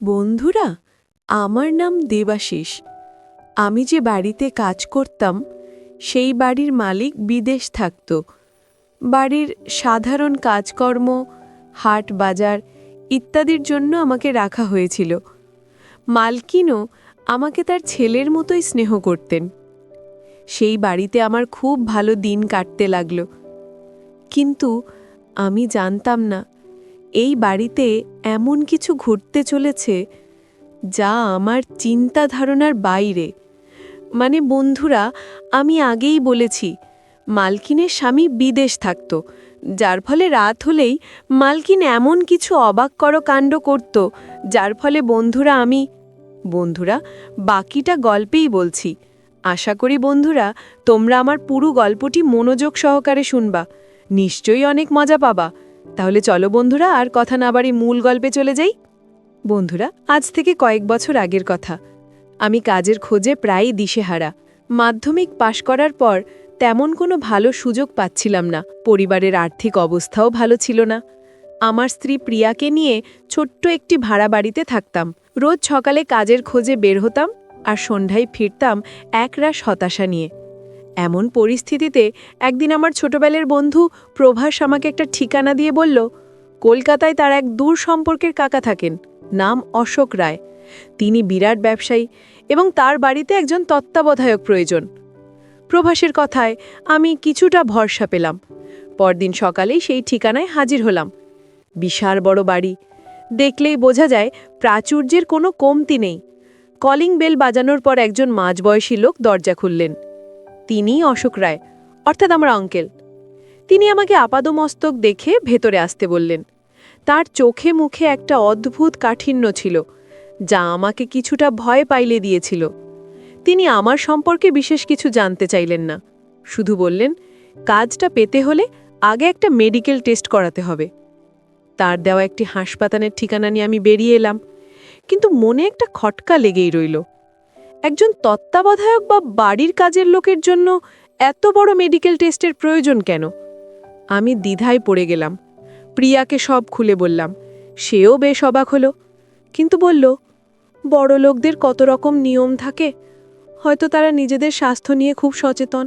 বন্ধুরা, আমার নাম দেবাশিস। আমি যে বাড়িতে কাজ করতাম সেই বাড়ির মালিক বিদেশ থাকত। বাড়ির সাধারণ কাজকর্ম, হাট বাজার ইত্যাদির জন্য আমাকে রাখা হয়েছিল। মালকিনও আমাকে তার ছেলের মতোই স্নেহ করতেন। সেই বাড়িতে আমার খুব ভালো দিন কাটতে লাগল। কিন্তু আমি জানতাম না এই বাড়িতে এমন কিছু ঘটতে চলেছে যা আমার চিন্তা ধারণার বাইরে। বন্ধুরা, আমি আগেই বলেছি মালকিনের স্বামী বিদেশ থাকত, যার ফলে রাত হলেই মালকিন এমন কিছু অবাক কর কাণ্ড করত যার ফলে বন্ধুরা বাকিটা গল্পেই বলছি। আশা করি বন্ধুরা তোমরা আমার পুরো গল্পটি মনোযোগ সহকারে শুনবা, নিশ্চয়ই অনেক মজা পাবা। তাহলে চলো বন্ধুরা, আর কথা না বাড়ি মূল গল্পে চলে যাই। বন্ধুরা, আজ থেকে কয়েক বছর আগের কথা। আমি কাজের খোঁজে প্রায়ই দিশেহারা। মাধ্যমিক পাশ করার পর তেমন কোনো ভালো সুযোগ পাচ্ছিলাম না। পরিবারের আর্থিক অবস্থাও ভালো ছিল না। আমার স্ত্রী প্রিয়াকে নিয়ে ছোট্ট একটি ভাড়া বাড়িতে থাকতাম। রোজ সকালে কাজের খোঁজে বের হতাম আর সন্ধ্যায় ফিরতাম একরাশ হতাশা নিয়ে। এমন পরিস্থিতিতে একদিন আমার ছোটবেলার বন্ধু প্রভাস আমাকে একটা ঠিকানা দিয়ে বলল, কলকাতায় তার এক দূর সম্পর্কের কাকা থাকেন, নাম অশোক রায়। তিনি বিরাট ব্যবসায়ী এবং তার বাড়িতে একজন তত্ত্বাবধায়ক প্রয়োজন। প্রভাসের কথায় আমি কিছুটা ভরসা পেলাম। পরদিন সকালেই সেই ঠিকানায় হাজির হলাম। বিশাল বড় বাড়ি, দেখলেই বোঝা যায় প্রাচুর্যের কোনো কমতি নেই। কলিং বেল বাজানোর পর একজন মাঝবয়সী লোক দরজা খুললেন। তিনিই অশোক রায়, অর্থাৎ আমার আঙ্কেল। তিনি আমাকে আপাদমস্তক দেখে ভেতরে আসতে বললেন। তার চোখে মুখে একটা অদ্ভুত কাঠিন্য ছিল, যা আমাকে কিছুটা ভয় পাইয়ে দিয়েছিল। তিনি আমার সম্পর্কে বিশেষ কিছু জানতে চাইলেন না, শুধু বললেন কাজটা পেতে হলে আগে একটা মেডিকেল টেস্ট করাতে হবে। তার দেওয়া একটি হাসপাতালের ঠিকানা নিয়ে আমি বেরিয়ে এলাম, কিন্তু মনে একটা খটকা লেগেই রইল। একজন তত্ত্বাবধায়ক বা বাড়ির কাজের লোকের জন্য এত বড় মেডিকেল টেস্টের প্রয়োজন কেন? আমি দ্বিধায় পড়ে গেলাম। প্রিয়াকে সব খুলে বললাম। সেও বেশ অবাক হলো, কিন্তু বলল, বড় লোকদের কত রকম নিয়ম থাকে, হয়তো তারা নিজেদের স্বাস্থ্য নিয়ে খুব সচেতন।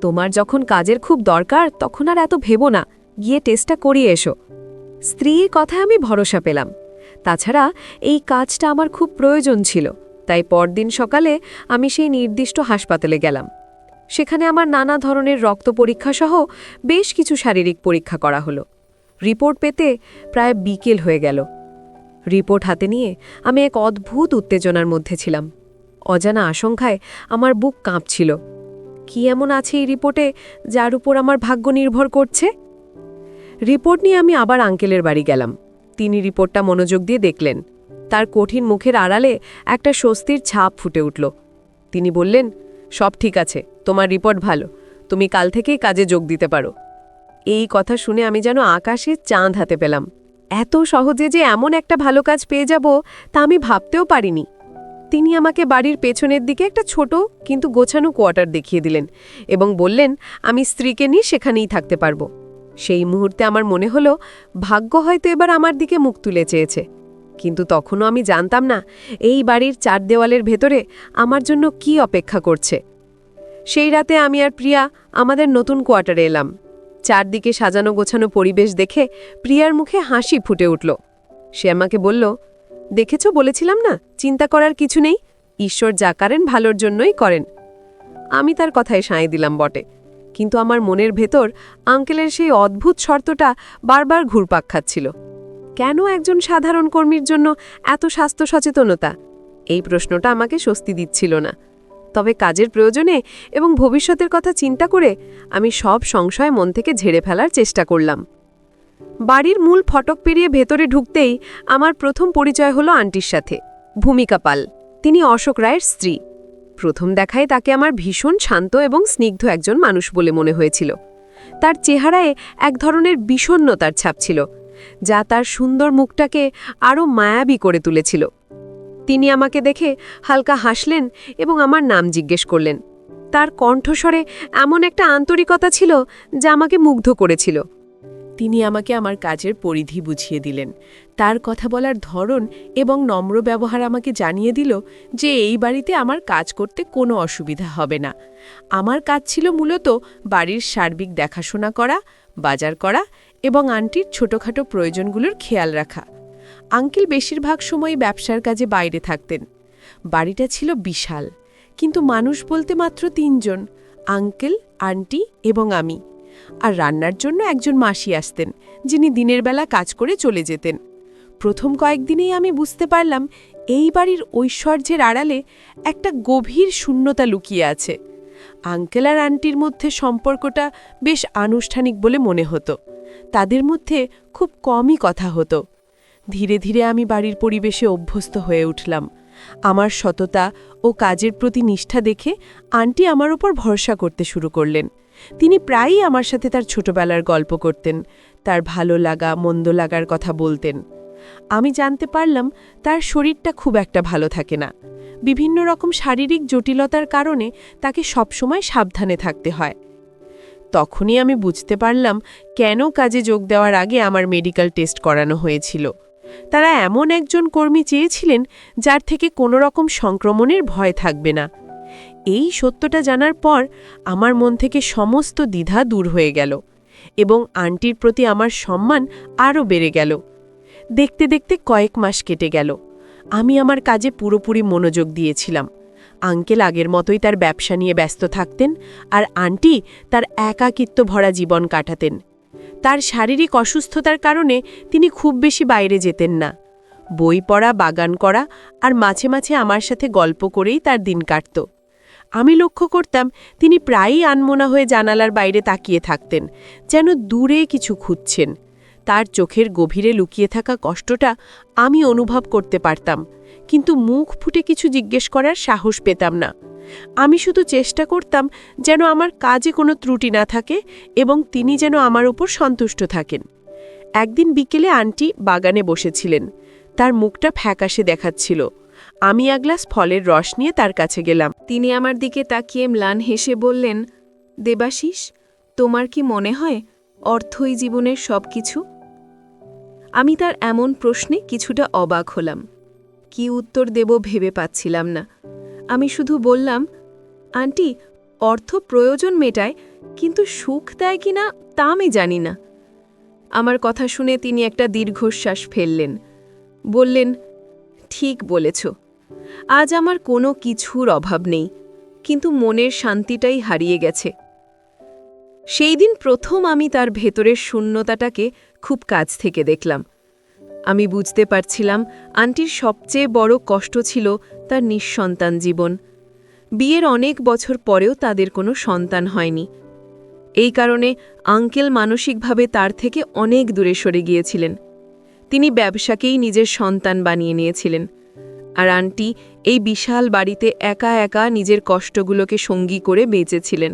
তোমার যখন কাজের খুব দরকার তখন আর এত ভেবো না, গিয়ে টেস্টটা করিয়ে এসো। স্ত্রীর কথায় আমি ভরসা পেলাম। তাছাড়া এই কাজটা আমার খুব প্রয়োজন ছিল, তাই পরদিন সকালে আমি সেই নির্দিষ্ট হাসপাতালে গেলাম। সেখানে আমার নানা ধরনের রক্ত পরীক্ষা সহ বেশ কিছু শারীরিক পরীক্ষা করা হলো। রিপোর্ট পেতে প্রায় বিকেল হয়ে গেল। রিপোর্ট হাতে নিয়ে আমি এক অদ্ভুত উত্তেজনার মধ্যে ছিলাম। অজানা আশঙ্কায় আমার বুক কাঁপছিল। কি এমন আছে এই রিপোর্টে যার উপর আমার ভাগ্য নির্ভর করছে? রিপোর্ট নিয়ে আমি আবার আঙ্কেলের বাড়ি গেলাম। তিনি রিপোর্টটা মনোযোগ দিয়ে দেখলেন। তার কঠিন মুখের আড়ালে একটা স্বস্তির ছাপ ফুটে উঠল। তিনি বললেন, সব ঠিক আছে, তোমার রিপোর্ট ভালো, তুমি কাল থেকেই কাজে যোগ দিতে পারো। এই কথা শুনে আমি যেন আকাশে চাঁদ হাতে পেলাম। এত সহজে যে এমন একটা ভালো কাজ পেয়ে যাব তা আমি ভাবতেও পারিনি। তিনি আমাকে বাড়ির পেছনের দিকে একটা ছোট কিন্তু গোছানো কোয়ার্টার দেখিয়ে দিলেন এবং বললেন আমি স্ত্রীকে নিয়ে সেখানেই থাকতে পারবো। সেই মুহূর্তে আমার মনে হলো ভাগ্য হয়তো এবার আমার দিকে মুখ তুলে চেয়েছে। কিন্তু তখনও আমি জানতাম না এই বাড়ির চার দেওয়ালের ভেতরে আমার জন্য কি অপেক্ষা করছে। সেই রাতে আমি আর প্রিয়া আমাদের নতুন কোয়ার্টারে এলাম। চারদিকে সাজানো গোছানো পরিবেশ দেখে প্রিয়ার মুখে হাসি ফুটে উঠল। সে আমাকে বলল, দেখেছ, বলেছিলাম না চিন্তা করার কিছু নেই, ঈশ্বর যা করেন ভালোর জন্যই করেন। আমি তার কথায় সায় দিলাম বটে, কিন্তু আমার মনের ভেতর আঙ্কেলের সেই অদ্ভুত শর্তটা বারবার ঘুরপাক খাচ্ছিল। কেন একজন সাধারণ কর্মীর জন্য এত স্বাস্থ্য সচেতনতা? এই প্রশ্নটা আমাকে স্বস্তি দিচ্ছিল না। তবে কাজের প্রয়োজনে এবং ভবিষ্যতের কথা চিন্তা করে আমি সব সংশয় মন থেকে ঝেড়ে ফেলার চেষ্টা করলাম। বাড়ির মূল ফটক পেরিয়ে ভেতরে ঢুকতেই আমার প্রথম পরিচয় হলো আন্টির সাথে, ভূমিকা পাল। তিনি অশোক রায়ের স্ত্রী। প্রথম দেখায় তাকে আমার ভীষণ শান্ত এবং স্নিগ্ধ একজন মানুষ বলে মনে হয়েছিল। তার চেহারায় এক ধরনের বিষণ্ণতার ছাপ ছিল, যা তার সুন্দর মুখটাকে আরও মায়াবী করে তুলেছিল। তিনি আমাকে দেখে হালকা হাসলেন এবং আমার নাম জিজ্ঞেস করলেন। তার কণ্ঠস্বরে এমন একটা আন্তরিকতা ছিল যা আমাকে মুগ্ধ করেছিল। তিনি আমাকে আমার কাজের পরিধি বুঝিয়ে দিলেন। তার কথা বলার ধরন এবং নম্র ব্যবহার আমাকে জানিয়ে দিল যে এই বাড়িতে আমার কাজ করতে কোনো অসুবিধা হবে না। আমার কাজ ছিল মূলত বাড়ির সার্বিক দেখাশোনা করা, বাজার করা এবং আন্টির ছোটখাটো প্রয়োজনগুলোর খেয়াল রাখা। আঙ্কেল বেশিরভাগ সময় ব্যবসার কাজে বাইরে থাকতেন। বাড়িটা ছিল বিশাল, কিন্তু মানুষ বলতে মাত্র ৩ জন, আঙ্কেল, আন্টি এবং আমি। আর রান্নার জন্য একজন মাসি আসতেন, যিনি দিনের বেলা কাজ করে চলে যেতেন। প্রথম কয়েকদিনেই আমি বুঝতে পারলাম এই বাড়ির ঐশ্বর্যের আড়ালে একটা গভীর শূন্যতা লুকিয়ে আছে। আঙ্কেল আর আন্টির মধ্যে সম্পর্কটা বেশ আনুষ্ঠানিক বলে মনে হতো। তাদের মধ্যে খুব কমই কথা হতো। ধীরে ধীরে আমি বাড়ির পরিবেশে অভ্যস্ত হয়ে উঠলাম। আমার সততা ও কাজের প্রতি নিষ্ঠা দেখে আন্টি আমার উপর ভরসা করতে শুরু করলেন। তিনি প্রায়ই আমার সাথে তার ছোটবেলার গল্প করতেন, তার ভালো লাগা মন্দ লাগার কথা বলতেন। আমি জানতে পারলাম তার শরীরটা খুব একটা ভালো থাকে না। বিভিন্ন রকম শারীরিক জটিলতার কারণে তাকে সবসময় সাবধানে থাকতে হয়। তখনই আমি বুঝতে পারলাম কেন কাজে যোগ দেওয়ার আগে আমার মেডিকেল টেস্ট করানো হয়েছিল। তারা এমন একজন কর্মী চেয়েছিলেন যার থেকে কোনো রকম সংক্রমণের ভয় থাকবে না। এই সত্যটা জানার পর আমার মন থেকে সমস্ত দ্বিধা দূর হয়ে গেল এবং আন্টির প্রতি আমার সম্মান আরও বেড়ে গেল। দেখতে দেখতে কয়েক মাস কেটে গেল। আমি আমার কাজে পুরোপুরি মনোযোগ দিয়েছিলাম। আঙ্কেল আগের মতোই তার ব্যবসা নিয়ে ব্যস্ত থাকতেন, আর আন্টি তার একাকিত্ব ভরা জীবন কাটাতেন। তার শারীরিক অসুস্থতার কারণে তিনি খুব বেশি বাইরে যেতেন না। বই পড়া, বাগান করা আর মাঝে মাঝে আমার সাথে গল্প করেই তার দিন কাটত। আমি লক্ষ্য করতাম তিনি প্রায়ই আনমনা হয়ে জানালার বাইরে তাকিয়ে থাকতেন, যেন দূরে কিছু খুঁজছেন। তার চোখের গভীরে লুকিয়ে থাকা কষ্টটা আমি অনুভব করতে পারতাম, কিন্তু মুখ ফুটে কিছু জিজ্ঞেস করার সাহস পেতাম না। আমি শুধু চেষ্টা করতাম যেন আমার কাজে কোনো ত্রুটি না থাকে এবং তিনি যেন আমার উপর সন্তুষ্ট থাকেন। একদিন বিকেলে আন্টি বাগানে বসেছিলেন। তার মুখটা ফ্যাকাশে দেখাচ্ছিল। আমি এক গ্লাস ফলের রস নিয়ে তার কাছে গেলাম। তিনি আমার দিকে তাকিয়ে ম্লান হেসে বললেন, দেবাশিস, তোমার কি মনে হয় অর্থই জীবনের সব কিছু? আমি তার এমন প্রশ্নে কিছুটা অবাক হলাম। কি উত্তর দেব ভেবে পাচ্ছিলাম না। আমি শুধু বললাম, আন্টি, অর্থ প্রয়োজন মেটায়, কিন্তু সুখ দেয় কিনা তা আমি জানি না। আমার কথা শুনে তিনি একটা দীর্ঘশ্বাস ফেললেন। বললেন, ঠিক বলেছ। আজ আমার কোনো কিছুর অভাব নেই, কিন্তু মনের শান্তিটাই হারিয়ে গেছে। সেই দিন প্রথম আমি তার ভেতরের শূন্যতাটাকে খুব কাছ থেকে দেখলাম। আমি বুঝতে পারছিলাম আন্টির সবচেয়ে বড় কষ্ট ছিল তার নিঃসন্তান জীবন। বিয়ের অনেক বছর পরেও তাদের কোনো সন্তান হয়নি। এই কারণে আঙ্কেল মানসিকভাবে তার থেকে অনেক দূরে সরে গিয়েছিলেন। তিনি ব্যবসাকেই নিজের সন্তান বানিয়ে নিয়েছিলেন, আর আন্টি এই বিশাল বাড়িতে একা একা নিজের কষ্টগুলোকে সঙ্গী করে বেঁচেছিলেন।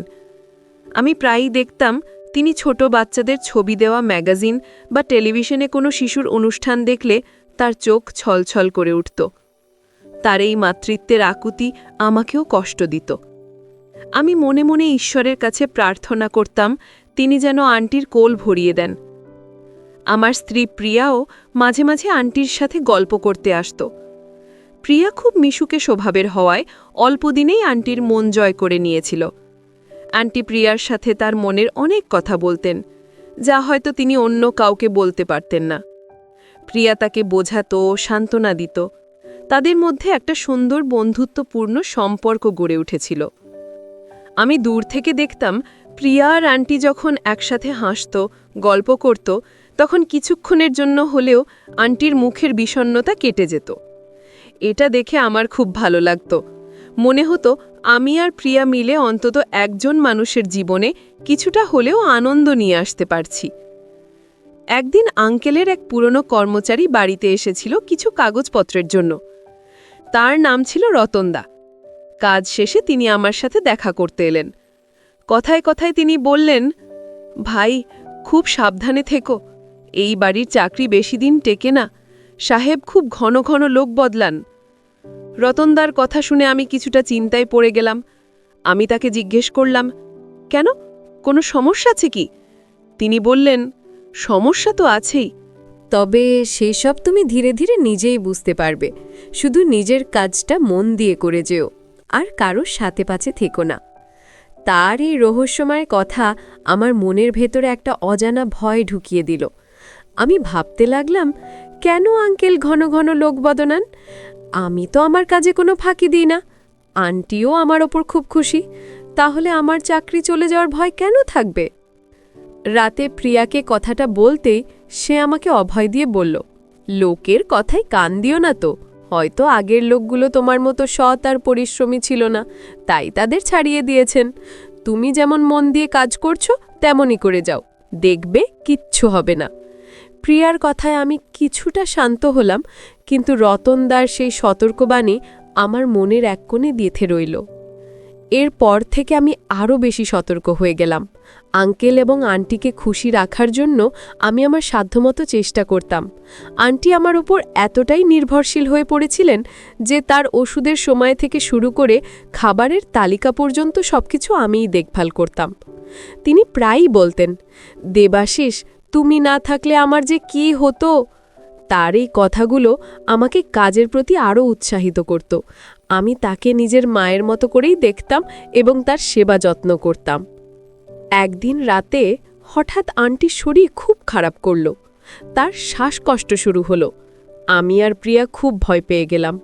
আমি প্রায়ই দেখতাম তিনি ছোট বাচ্চাদের ছবি দেওয়া ম্যাগাজিন বা টেলিভিশনে কোনো শিশুর অনুষ্ঠান দেখলে তার চোখ ছলছল করে উঠত। তার এই মাতৃত্বের আকুতি আমাকেও কষ্ট দিত। আমি মনে মনে ঈশ্বরের কাছে প্রার্থনা করতাম তিনি যেন আন্টির কোল ভরিয়ে দেন। আমার স্ত্রী প্রিয়াও মাঝে মাঝে আন্টির সাথে গল্প করতে আসত। প্রিয়া খুব মিশুকে স্বভাবের হওয়ায় অল্পদিনেই আন্টির মন জয় করে নিয়েছিল। আন্টি প্রিয়ার সাথে তার মনের অনেক কথা বলতেন, যা হয়তো তিনি অন্য কাউকে বলতে পারতেন না। প্রিয়া তাকে বোঝাতো, সান্ত্বনা দিত। তাদের মধ্যে একটা সুন্দর বন্ধুত্বপূর্ণ সম্পর্ক গড়ে উঠেছিল। আমি দূর থেকে দেখতাম প্রিয়া আর আন্টি যখন একসাথে হাসত, গল্প করত, তখন কিছুক্ষণের জন্য হলেও আন্টির মুখের বিষণ্ণতা কেটে যেত। এটা দেখে আমার খুব ভালো লাগত। মনে হতো আমি আর প্রিয়া মিলে অন্তত একজন মানুষের জীবনে কিছুটা হলেও আনন্দ নিয়ে আসতে পারছি। একদিন আঙ্কেলের এক পুরনো কর্মচারী বাড়িতে এসেছিল কিছু কাগজপত্রের জন্য। তার নাম ছিল রতনদা। কাজ শেষে তিনি আমার সাথে দেখা করতে এলেন। কথায় কথায় তিনি বললেন, ভাই, খুব সাবধানে থেকো। এই বাড়ির চাকরি বেশি দিন টেকে না। সাহেব খুব ঘন ঘন লোক বদলান। রতনদার কথা শুনে আমি কিছুটা চিন্তায় পড়ে গেলাম। আমি তাকে জিজ্ঞেস করলাম, কেন, কোনো সমস্যা আছে কি? তিনি বললেন, সমস্যা তো আছেই। তবে সেসব তুমি ধীরে ধীরে নিজেই বুঝতে পারবে। শুধু নিজের কাজটা মন দিয়ে করে যেও, আর কারোর সাথে পাছে থেকো না। তার এই রহস্যময় কথা আমার মনের ভেতরে একটা অজানা ভয় ঢুকিয়ে দিল। আমি ভাবতে লাগলাম, কেন আঙ্কেল ঘন ঘন লোক বদলান? আমি তো আমার কাজে কোনো ফাঁকি দিই না। আন্টিও আমার ওপর খুব খুশি, তাহলে আমার চাকরি চলে যাওয়ার ভয় কেন থাকবে? রাতে প্রিয়াকে কথাটা বলতেই সে আমাকে অভয় দিয়ে বলল, লোকের কথায় কান দিও না তো। হয়তো আগের লোকগুলো তোমার মতো সৎ আর পরিশ্রমী ছিল না, তাই তাদের ছাড়িয়ে দিয়েছেন। তুমি যেমন মন দিয়ে কাজ করছো তেমনই করে যাও, দেখবে কিচ্ছু হবে না। প্রিয়ার কথায় আমি কিছুটা শান্ত হলাম, কিন্তু রতনদার সেই সতর্কবাণী আমার মনের এক কোণে গেঁথে রইল। এরপর থেকে আমি আরও বেশি সতর্ক হয়ে গেলাম। আঙ্কেল এবং আন্টিকে খুশি রাখার জন্য আমি আমার সাধ্যমতো চেষ্টা করতাম। আন্টি আমার উপর এতটাই নির্ভরশীল হয়ে পড়েছিলেন যে তার ওষুধের সময় থেকে শুরু করে খাবারের তালিকা পর্যন্ত সবকিছু আমিই দেখভাল করতাম। তিনি প্রায়ই বলতেন, দেবাশিস, তুমি না থাকলে আমার যে কি হতো। তার এই কথাগুলো আমাকে কাজের প্রতি আরও উৎসাহিত করত। আমি তাকে নিজের মায়ের মতো করেই দেখতাম এবং তার সেবা যত্ন করতাম। একদিন রাতে হঠাৎ আন্টির শরীর খুব খারাপ করল। তার শ্বাসকষ্ট শুরু হলো। আমি আর প্রিয়া খুব ভয় পেয়ে গেলাম।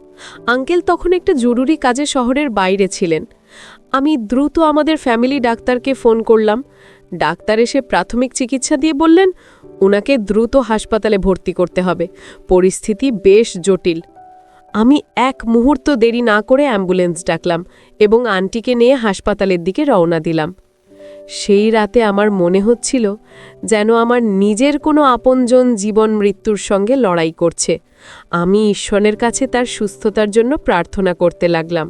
আঙ্কেল তখন একটা জরুরি কাজে শহরের বাইরে ছিলেন। আমি দ্রুত আমাদের ফ্যামিলি ডাক্তারকে ফোন করলাম। ডাক্তার এসে প্রাথমিক চিকিৎসা দিয়ে বললেন, ওনাকে দ্রুত হাসপাতালে ভর্তি করতে হবে, পরিস্থিতি বেশ জটিল। আমি এক মুহূর্ত দেরি না করে অ্যাম্বুলেন্স ডাকলাম এবং আন্টিকে নিয়ে হাসপাতালের দিকে রওনা দিলাম। সেই রাতে আমার মনে হচ্ছিল যেন আমার নিজের কোনো আপনজন জীবন মৃত্যুর সঙ্গে লড়াই করছে। আমি ঈশ্বরের কাছে তার সুস্থতার জন্য প্রার্থনা করতে লাগলাম।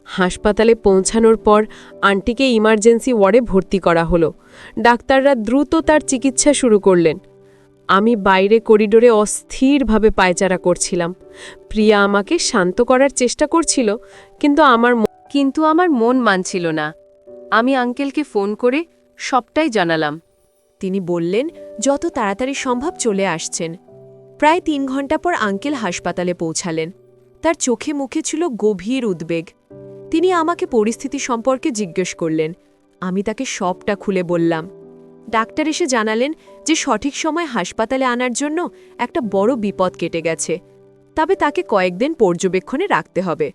হাসপাতালে পৌঁছানোর পর আন্টিকে ইমার্জেন্সি ওয়ার্ডে ভর্তি করা হলো। ডাক্তাররা দ্রুত তার চিকিৎসা শুরু করলেন। আমি বাইরে করিডোরে অস্থিরভাবে পায়চারা করছিলাম। প্রিয়া আমাকে শান্ত করার চেষ্টা করছিল, কিন্তু আমার মন মানছিল না। আমি আঙ্কেলকে ফোন করে সবটাই জানালাম। তিনি বললেন যত তাড়াতাড়ি সম্ভব চলে আসছেন। প্রায় ৩ ঘন্টা পর আঙ্কেল হাসপাতালে পৌঁছালেন। তার চোখে মুখে ছিল গভীর উদ্বেগ। তিনি আমাকে পরিস্থিতি সম্পর্কে জিজ্ঞেস করলেন। আমি তাকে সবটা খুলে বললাম। ডাক্তার এসে জানালেন যে সঠিক সময় হাসপাতালে আনার জন্য একটা বড় বিপদ কেটে গেছে, তবে তাকে কয়েকদিন পর্যবেক্ষণে রাখতে হবে।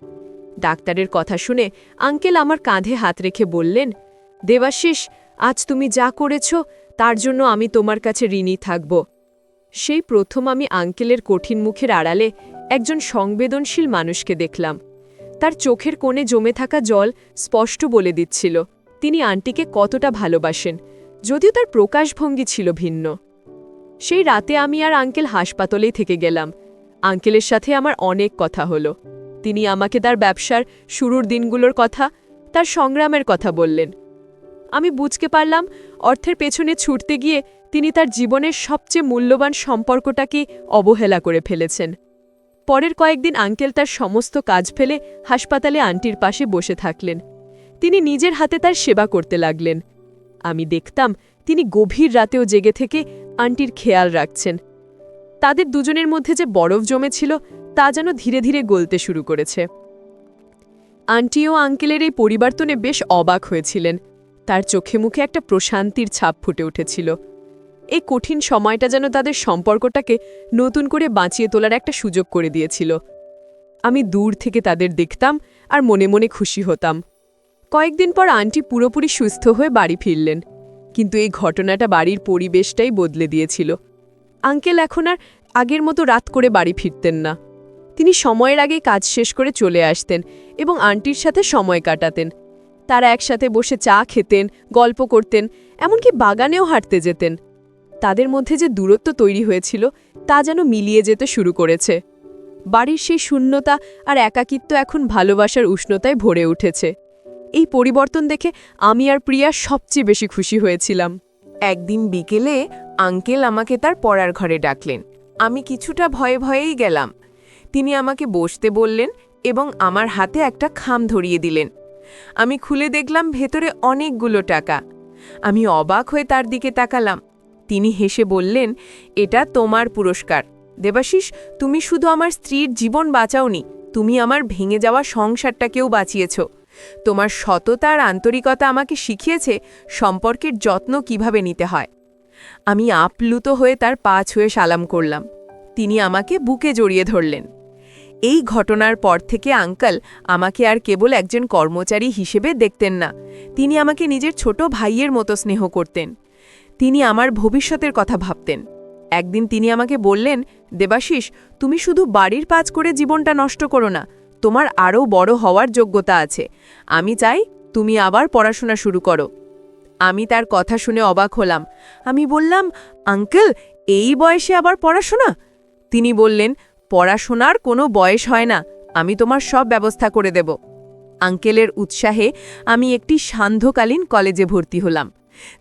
ডাক্তারের কথা শুনে আঙ্কেল আমার কাঁধে হাত রেখে বললেন, দেবাশিস, আজ তুমি যা করেছ তার জন্য আমি তোমার কাছে ঋণী থাকব। সেই প্রথম আমি আঙ্কেলের কঠিন মুখের আড়ালে একজন সংবেদনশীল মানুষকে দেখলাম। তার চোখের কোণে জমে থাকা জল স্পষ্ট বলে দিচ্ছিল তিনি আন্টিকে কতটা ভালোবাসেন, যদিও তার প্রকাশভঙ্গি ছিল ভিন্ন। সেই রাতে আমি আর আঙ্কেল হাসপাতালেই থেকে গেলাম। আঙ্কেলের সাথে আমার অনেক কথা হলো। তিনি আমাকে তার ব্যবসার শুরুর দিনগুলোর কথা, তার সংগ্রামের কথা বললেন। আমি বুঝতে পারলাম অর্থের পেছনে ছুটতে গিয়ে তিনি তার জীবনের সবচেয়ে মূল্যবান সম্পর্কটাকে অবহেলা করে ফেলেছেন। পরের কয়েকদিন আঙ্কেল তার সমস্ত কাজ ফেলে হাসপাতালে আন্টির পাশে বসে থাকলেন। তিনি নিজের হাতে তার সেবা করতে লাগলেন। আমি দেখতাম তিনি গভীর রাতেও জেগে থেকে আন্টির খেয়াল রাখছেন। তাদের দুজনের মধ্যে যে বরফ জমেছিল তা যেন ধীরে ধীরে গলতে শুরু করেছে। আন্টিও আঙ্কেলের এই পরিবর্তনে বেশ অবাক হয়েছিলেন। তার চোখে মুখে একটা প্রশান্তির ছাপ ফুটে উঠেছিল। এই কঠিন সময়টা যেন তাদের সম্পর্কটাকে নতুন করে বাঁচিয়ে তোলার একটা সুযোগ করে দিয়েছিল। আমি দূর থেকে তাদের দেখতাম আর মনে মনে খুশি হতাম। কয়েকদিন পর আন্টি পুরোপুরি সুস্থ হয়ে বাড়ি ফিরলেন, কিন্তু এই ঘটনাটা বাড়ির পরিবেশটাই বদলে দিয়েছিল। আঙ্কেল এখন আর আগের মতো রাত করে বাড়ি ফিরতেন না। তিনি সময়ের আগেই কাজ শেষ করে চলে আসতেন এবং আন্টির সাথে সময় কাটাতেন। তারা একসাথে বসে চা খেতেন, গল্প করতেন, এমনকি বাগানেও হাঁটতে যেতেন। তাদের মধ্যে যে দূরত্ব তৈরি হয়েছিল তা যেন মিলিয়ে যেতে শুরু করেছে। বাড়ির সেই শূন্যতা আর একাকিত্ব এখন ভালোবাসার উষ্ণতায় ভরে উঠেছে। এই পরিবর্তন দেখে আমি আর প্রিয়া সবচেয়ে বেশি খুশি হয়েছিলাম। একদিন বিকেলে আঙ্কেল আমাকে তার পড়ার ঘরে ডাকলেন। আমি কিছুটা ভয়ে ভয়েই গেলাম। তিনি আমাকে বসতে বললেন এবং আমার হাতে একটা খাম ধরিয়ে দিলেন। আমি খুলে দেখলাম ভেতরে অনেকগুলো টাকা। আমি অবাক হয়ে তার দিকে তাকালাম। তিনি হেসে বললেন, এটা তোমার পুরস্কার দেবাশিস। তুমি শুধু আমার স্ত্রীর জীবন বাঁচাওনি, তুমি আমার ভেঙে যাওয়া সংসারটাকেও বাঁচিয়েছ। তোমার সততা আর আন্তরিকতা আমাকে শিখিয়েছে সম্পর্কের যত্ন কিভাবে নিতে হয়। আমি আপ্লুত হয়ে তার পা ছুঁয়ে সালাম করলাম। তিনি আমাকে বুকে জড়িয়ে ধরলেন। এই ঘটনার পর থেকে আঙ্কেল আমাকে আর কেবল একজন কর্মচারী হিসেবে দেখতেন না, তিনি আমাকে নিজের ছোট ভাইয়ের মতো স্নেহ করতেন। তিনি আমার ভবিষ্যতের কথা ভাবতেন। একদিন তিনি আমাকে বললেন, দেবাশিস, তুমি শুধু বাড়ির কাজ করে জীবনটা নষ্ট করো না, তোমার আরও বড় হওয়ার যোগ্যতা আছে। আমি চাই তুমি আবার পড়াশোনা শুরু করো। আমি তার কথা শুনে অবাক হলাম। আমি বললাম, আঙ্কেল, এই বয়সে আবার পড়াশোনা? তিনি বললেন, পড়াশোনার কোনো বয়স হয় না, আমি তোমার সব ব্যবস্থা করে দেব। আঙ্কেলের উৎসাহে আমি একটি সান্ধ্যকালীন কলেজে ভর্তি হলাম।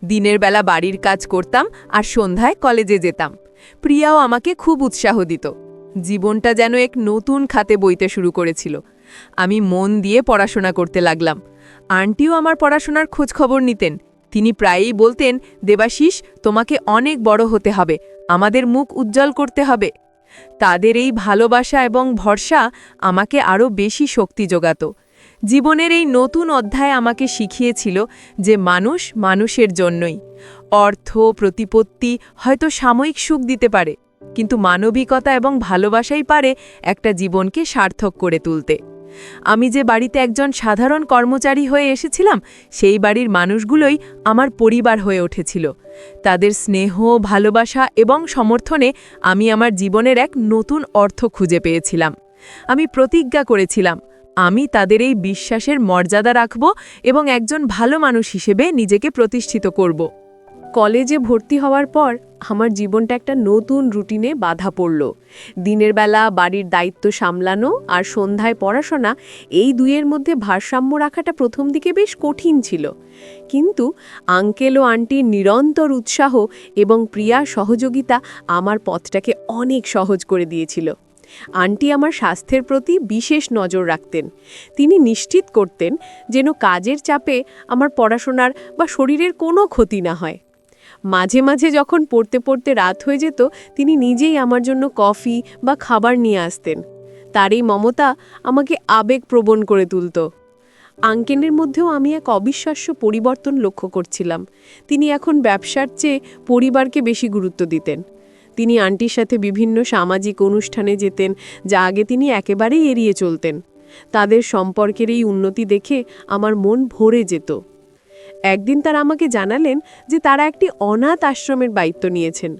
দিনের বেলা বাড়ির কাজ করতাম আর সন্ধ্যায় কলেজে যেতাম। প্রিয়াও আমাকে খুব উৎসাহ দিত। জীবনটা যেন এক নতুন খাতে বইতে শুরু করেছিল। আমি মন দিয়ে পড়াশোনা করতে লাগলাম। আন্টিও আমার পড়াশোনার খোঁজ খবর নিতেন। তিনি প্রায়ই বলতেন, দেবাশিস, তোমাকে অনেক বড় হতে হবে, আমাদের মুখ উজ্জ্বল করতে হবে। তাদের এই ভালোবাসা এবং ভরসা আমাকে আরও বেশি শক্তি যোগাত। জীবনের এই নতুন অধ্যায় আমাকে শিখিয়েছিল যে মানুষ মানুষের জন্যই। অর্থ, প্রতিপত্তি হয়তো সাময়িক সুখ দিতে পারে, কিন্তু মানবিকতা এবং ভালোবাসাই পারে একটা জীবনকে সার্থক করে তুলতে। আমি যে বাড়িতে একজন সাধারণ কর্মচারী হয়ে এসেছিলাম, সেই বাড়ির মানুষগুলোই আমার পরিবার হয়ে উঠেছিল। তাদের স্নেহ, ভালোবাসা এবং সমর্থনে আমি আমার জীবনের এক নতুন অর্থ খুঁজে পেয়েছিলাম। আমি প্রতিজ্ঞা করেছিলাম, আমি তাদের এই বিশ্বাসের মর্যাদা রাখব এবং একজন ভালো মানুষ হিসেবে নিজেকে প্রতিষ্ঠিত করব। কলেজে ভর্তি হওয়ার পর আমার জীবনটা একটা নতুন রুটিনে বাধা পড়ল। দিনের বেলা বাড়ির দায়িত্ব সামলানো আর সন্ধ্যায় পড়াশোনা, এই দুইয়ের মধ্যে ভারসাম্য রাখাটা প্রথম দিকে বেশ কঠিন ছিল। কিন্তু আঙ্কেল ও আন্টির নিরন্তর উৎসাহ এবং প্রিয়া সহযোগিতা আমার পথটাকে অনেক সহজ করে দিয়েছিল। আন্টি আমার স্বাস্থ্যের প্রতি বিশেষ নজর রাখতেন। তিনি নিশ্চিত করতেন যেন কাজের চাপে আমার পড়াশোনার বা শরীরের কোনো ক্ষতি না হয়। মাঝে মাঝে যখন পড়তে পড়তে রাত হয়ে যেত, তিনি নিজেই আমার জন্য কফি বা খাবার নিয়ে আসতেন। তার এই মমতা আমাকে আবেগপ্রবণ করে তুলত। আঙ্কেলের মধ্যেও আমি এক অবিশ্বাস্য পরিবর্তন লক্ষ্য করছিলাম। তিনি এখন ব্যবসার চেয়ে পরিবারকে বেশি গুরুত্ব দিতেন। তিনি আন্টির সাথে বিভিন্ন সামাজিক অনুষ্ঠানে যেতেন, যা আগে তিনি একেবারেই এড়িয়ে চলতেন। তাদের সম্পর্কের এই উন্নতি দেখে আমার মন ভরে যেত। একদিন তারা আমাকে জানালেন যে তারা একটি অনাথ আশ্রমের দায়িত্ব নিয়েছেন।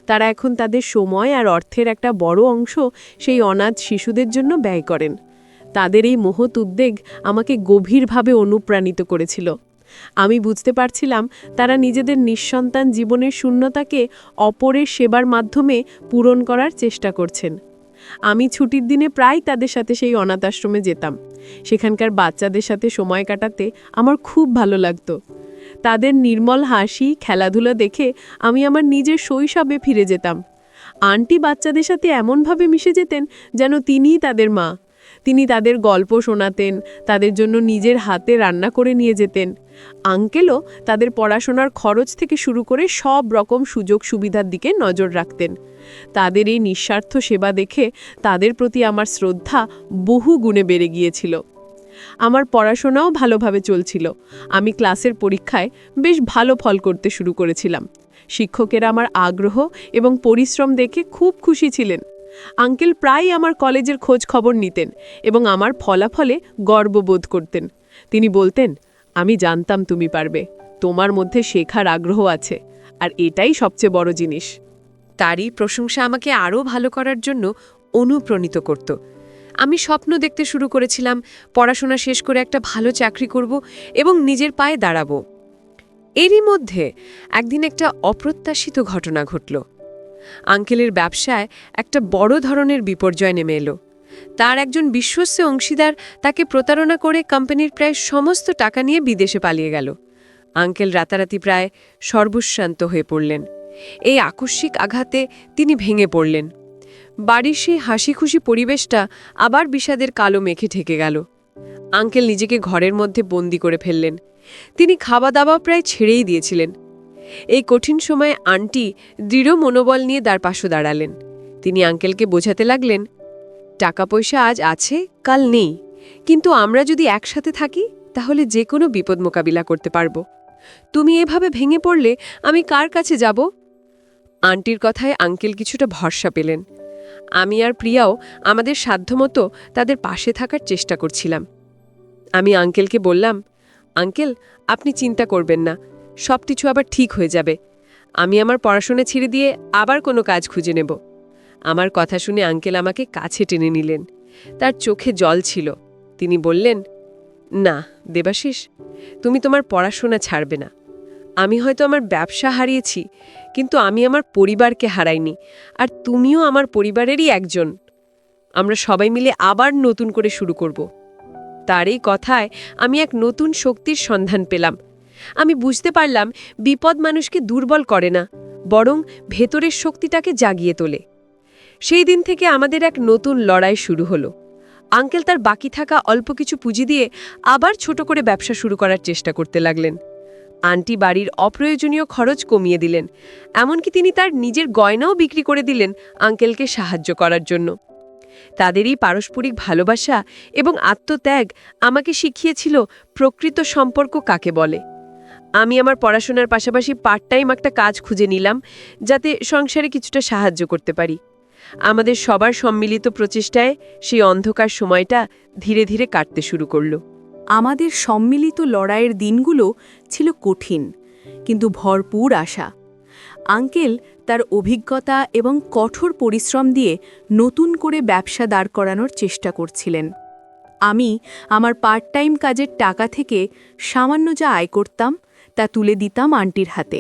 তারা এখন তাদের সময় আর অর্থের একটা বড় অংশ সেই অনাথ শিশুদের জন্য ব্যয় করেন। তাদের এই মহৎ উদ্যোগ আমাকে গভীরভাবে অনুপ্রাণিত করেছিল। আমি বুঝতে পারছিলাম তারা নিজেদের নিঃসন্তান জীবনের শূন্যতাকে অপরের সেবার মাধ্যমে পূরণ করার চেষ্টা করছেন। আমি ছুটির দিনে প্রায় তাদের সাথে সেই অনাথ আশ্রমে যেতাম। সেখানকার বাচ্চাদের সাথে সময় কাটাতে আমার খুব ভালো লাগতো। তাদের নির্মল হাসি, খেলাধুলা দেখে আমি আমার নিজের শৈশবে ফিরে যেতাম। আন্টি বাচ্চাদের সাথে এমনভাবে মিশে যেতেন যেন তিনিই তাদের মা। তিনি তাদের গল্প শোনাতেন, তাদের জন্য নিজের হাতে রান্না করে নিয়ে যেতেন। আঙ্কেলও তাদের পড়াশোনার খরচ থেকে শুরু করে সব রকম সুযোগ সুবিধার দিকে নজর রাখতেন। তাদের এই নিঃস্বার্থ সেবা দেখে তাদের প্রতি আমার শ্রদ্ধা বহু গুণে বেড়ে গিয়েছিল। আমার পড়াশোনাও ভালোভাবে চলছিল। আমি ক্লাসের পরীক্ষায় বেশ ভালো ফল করতে শুরু করেছিলাম। শিক্ষকেরা আমার আগ্রহ এবং পরিশ্রম দেখে খুব খুশি ছিলেন। আঙ্কেল প্রায়ই আমার কলেজের খোঁজ খবর নিতেন এবং আমার ফলাফলে গর্ববোধ করতেন। তিনি বলতেন, আমি জানতাম তুমি পারবে, তোমার মধ্যে শেখার আগ্রহ আছে, আর এটাই সবচেয়ে বড় জিনিস। তারই প্রশংসা আমাকে আরও ভালো করার জন্য অনুপ্রাণিত করত। আমি স্বপ্ন দেখতে শুরু করেছিলাম, পড়াশোনা শেষ করে একটা ভালো চাকরি করব এবং নিজের পায়ে দাঁড়াবো। এরই মধ্যে একদিন একটা অপ্রত্যাশিত ঘটনা ঘটল। আঙ্কেলের ব্যবসায় একটা বড় ধরনের বিপর্যয় নেমে এলো। তার একজন বিশ্বস্ত অংশীদার তাকে প্রতারণা করে কোম্পানির প্রায় সমস্ত টাকা নিয়ে বিদেশে পালিয়ে গেল। আঙ্কেল রাতারাতি প্রায় সর্বশ্রান্ত হয়ে পড়লেন। এই আকস্মিক আঘাতে তিনি ভেঙে পড়লেন। বাড়ির সেই হাসি খুশি পরিবেশটা আবার বিষাদের কালো মেঘে ঢেকে গেল। আঙ্কেল নিজেকে ঘরের মধ্যে বন্দি করে ফেললেন। তিনি খাওয়া দাওয়া প্রায় ছেড়েই দিয়েছিলেন। এই কঠিন সময়ে আন্টি দৃঢ় মনোবল নিয়ে তার পাশে দাঁড়ালেন। তিনি আঙ্কেলকে বোঝাতে লাগলেন, টাকা পয়সা আজ আছে, কাল নেই, কিন্তু আমরা যদি একসাথে থাকি তাহলে যে কোনো বিপদ মোকাবিলা করতে পারব। তুমি এভাবে ভেঙে পড়লে আমি কার কাছে যাব? আন্টির কথায় আঙ্কেল কিছুটা ভরসা পেলেন। আমি আর প্রিয়াও আমাদের সাধ্যমতো তাদের পাশে থাকার চেষ্টা করছিলাম। আমি আঙ্কেলকে বললাম, আঙ্কেল, আপনি চিন্তা করবেন না, সব কিছু আবার ঠিক হয়ে যাবে। আমি আমার পড়াশোনা ছেড়ে দিয়ে আবার কোনো কাজ খুঁজে নেব। আমার কথা শুনে আঙ্কেল আমাকে কাছে টেনে নিলেন। তার চোখে জল ছিল। তিনি বললেন, না দেবাশিস, তুমি তোমার পড়াশোনা ছাড়বে না। আমি হয়তো আমার ব্যবসা হারিয়েছি, কিন্তু আমি আমার পরিবারকে হারাইনি, আর তুমিও আমার পরিবারেরই একজন। আমরা সবাই মিলে আবার নতুন করে শুরু করব। তার এই কথায় আমি এক নতুন শক্তির সন্ধান পেলাম। আমি বুঝতে পারলাম বিপদ মানুষকে দুর্বল করে না, বরং ভেতরের শক্তিটাকে জাগিয়ে তোলে। সেই দিন থেকে আমাদের এক নতুন লড়াই শুরু হলো। আঙ্কেল তার বাকি থাকা অল্প কিছু পুঁজি দিয়ে আবার ছোট করে ব্যবসা শুরু করার চেষ্টা করতে লাগলেন। আন্টি বাড়ির অপ্রয়োজনীয় খরচ কমিয়ে দিলেন, এমনকি তিনি তার নিজের গয়নাও বিক্রি করে দিলেন আঙ্কেলকে সাহায্য করার জন্য। তাদেরই পারস্পরিক ভালোবাসা এবং আত্মত্যাগ আমাকে শিখিয়েছিল প্রকৃত সম্পর্ক কাকে বলে। আমি আমার পড়াশোনার পাশাপাশি পার্ট টাইম একটা কাজ খুঁজে নিলাম, যাতে সংসারে কিছুটা সাহায্য করতে পারি। আমাদের সবার সম্মিলিত প্রচেষ্টায় সেই অন্ধকার সময়টা ধীরে ধীরে কাটতে শুরু করল। আমাদের সম্মিলিত লড়াইয়ের দিনগুলো ছিল কঠিন, কিন্তু ভরপুর আশা। আঙ্কেল তার অভিজ্ঞতা এবং কঠোর পরিশ্রম দিয়ে নতুন করে ব্যবসা দাঁড় করানোর চেষ্টা করছিলেন। আমি আমার পার্ট টাইম কাজের টাকা থেকে সামান্য যা আয় করতাম তা তুলে দিতাম আন্টির হাতে।